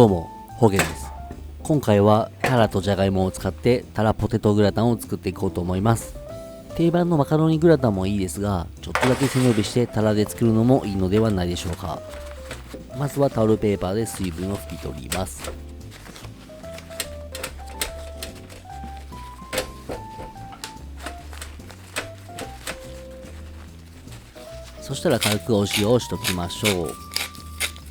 どうも、ホゲです。今回はタラとジャガイモを使ってタラポテトグラタンを作っていこうと思います。定番のマカロニグラタンもいいですが、ちょっとだけ背伸びしてタラで作るのもいいのではないでしょうか。まずはタオルペーパーで水分を拭き取ります。そしたら軽くお塩をしときましょう。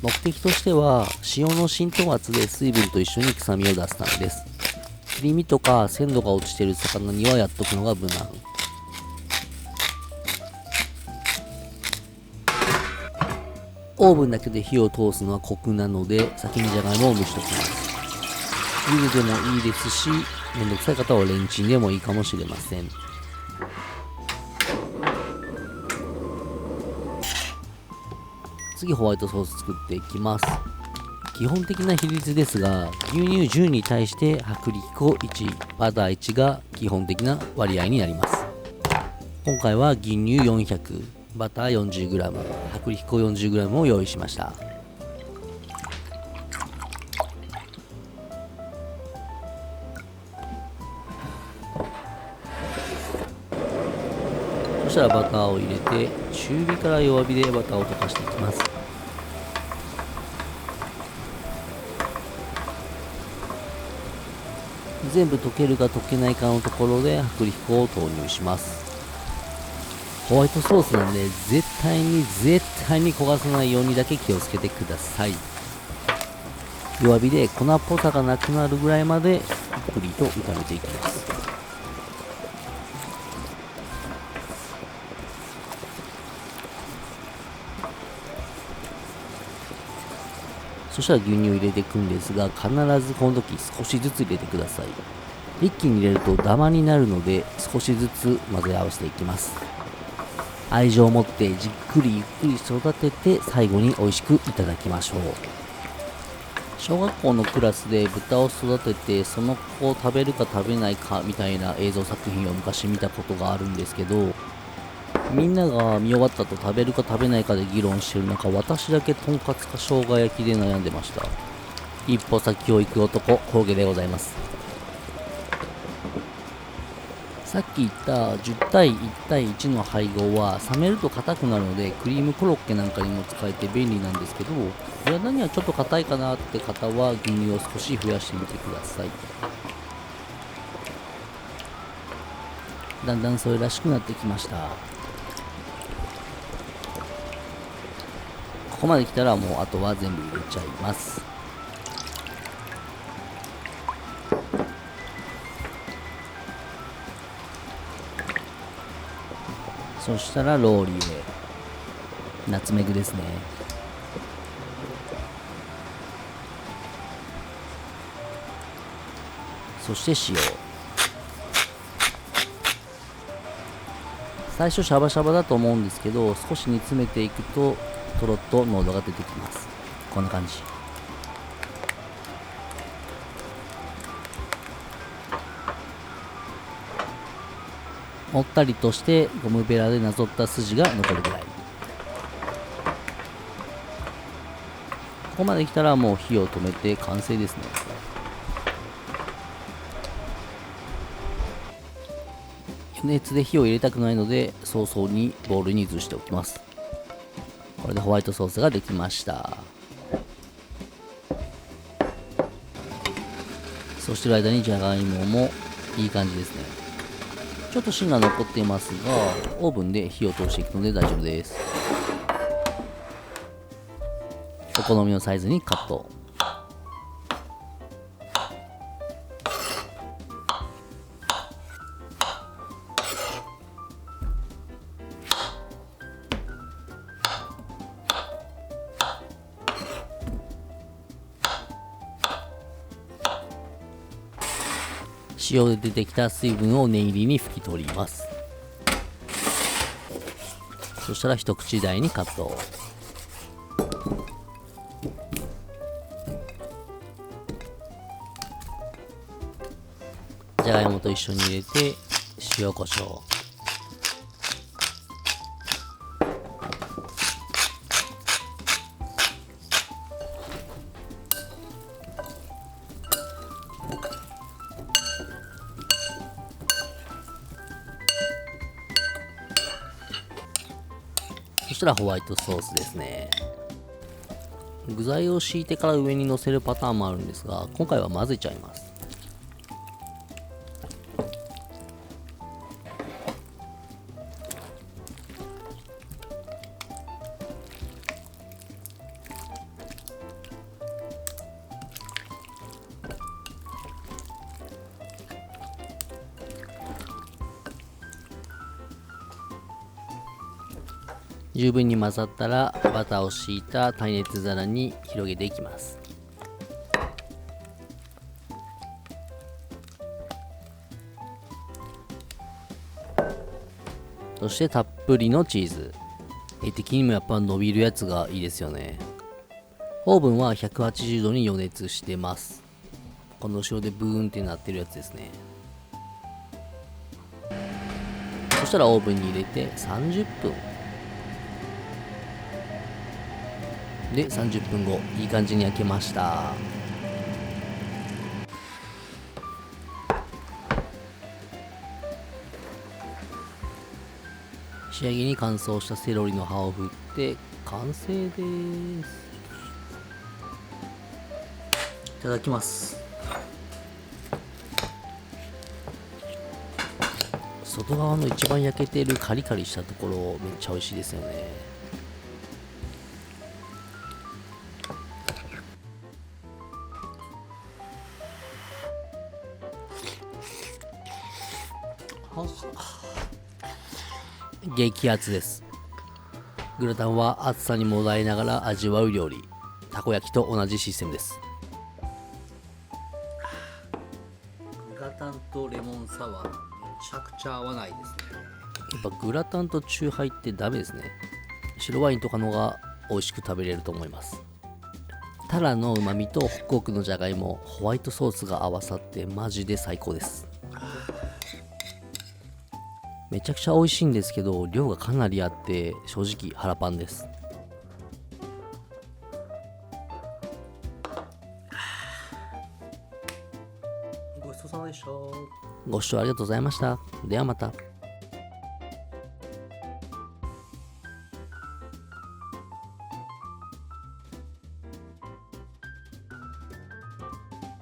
目的としては塩の浸透圧で水分と一緒に臭みを出すためです。切り身とか鮮度が落ちている魚にはやっとくのが無難。オーブンだけで火を通すのはコクなので、先にじゃがいもを蒸しておきます。茹ででもいいですし、めんどくさい方はレンチンでもいいかもしれません。次ホワイトソース作っていきます。基本的な比率ですが、牛乳10に対して薄力粉1、バター1が基本的な割合になります。今回は牛乳400、バター 40g、薄力粉 40g を用意しました。そしたらバターを入れて、中火から弱火でバターを溶かしていきます。全部溶けるか溶けないかのところで薄力粉を投入します。ホワイトソースなんで絶対に焦がさないようにだけ気をつけてください。弱火で粉っぽさがなくなるぐらいまでゆっくりと炒めていきます。そしたら牛乳を入れていくんですが、必ずこの時少しずつ入れてください。一気に入れるとダマになるので、少しずつ混ぜ合わせていきます。愛情を持ってじっくりゆっくり育てて、最後に美味しくいただきましょう。小学校のクラスで豚を育てて、その子を食べるか食べないかみたいな映像作品を昔見たことがあるんですけど、みんなが見終わったと食べるか食べないかで議論してる中、私だけとんかつか生姜焼きで悩んでました。一歩先を行く男、ホゲでございます。さっき言った10対1対1の配合は冷めると硬くなるので、クリームコロッケなんかにも使えて便利なんですけど、体にはちょっと硬いかなって方は牛乳を少し増やしてみてください。だんだんそれらしくなってきました。ここまで来たらもうあとは全部入れちゃいます。そしたらローリエ、ナツメグですね。そして塩。最初シャバシャバだと思うんですけど、少し煮詰めていくととろっと濃度が出てきます。こんな感じ。もったりとしてゴムベラでなぞった筋が残るぐらい。ここまで来たらもう火を止めて完成ですね。余熱で火を入れたくないので、早々にボウルに移しておきます。これでホワイトソースができました。そうしてる間にじゃがいももいい感じですね。ちょっと芯が残っていますが、オーブンで火を通していくので大丈夫です。お好みのサイズにカット。塩で出てきた水分を念入りに拭き取ります。そしたら一口大にカット。じゃがいもと一緒に入れて塩コショウ、したらホワイトソースですね。具材を敷いてから上に乗せるパターンもあるんですが、今回は混ぜちゃいます。十分に混ざったらバターを敷いた耐熱皿に広げていきます。そしてたっぷりのチーズ。的にもやっぱ伸びるやつがいいですよね。オーブンは180度に予熱してます。この後ろでブーンってなってるやつですね。そしたらオーブンに入れて30分で、30分後いい感じに焼けました。仕上げに乾燥したセロリの葉を振って完成です。いただきます。外側の一番焼けてるカリカリしたところめっちゃ美味しいですよね。激アツです。グラタンは熱さにもだえながら味わう料理。たこ焼きと同じシステムです。グラタンとレモンサワーめちゃくちゃ合わないですね。やっぱグラタンとチューハイってダメですね。白ワインとかのが美味しく食べれると思います。タラの旨味とホクホクのじゃがいも、ホワイトソースが合わさってマジで最高です。めちゃくちゃ美味しいんですけど、量がかなりあって正直腹パンです。ごちそうさまでした。ご視聴ありがとうございました。ではまた。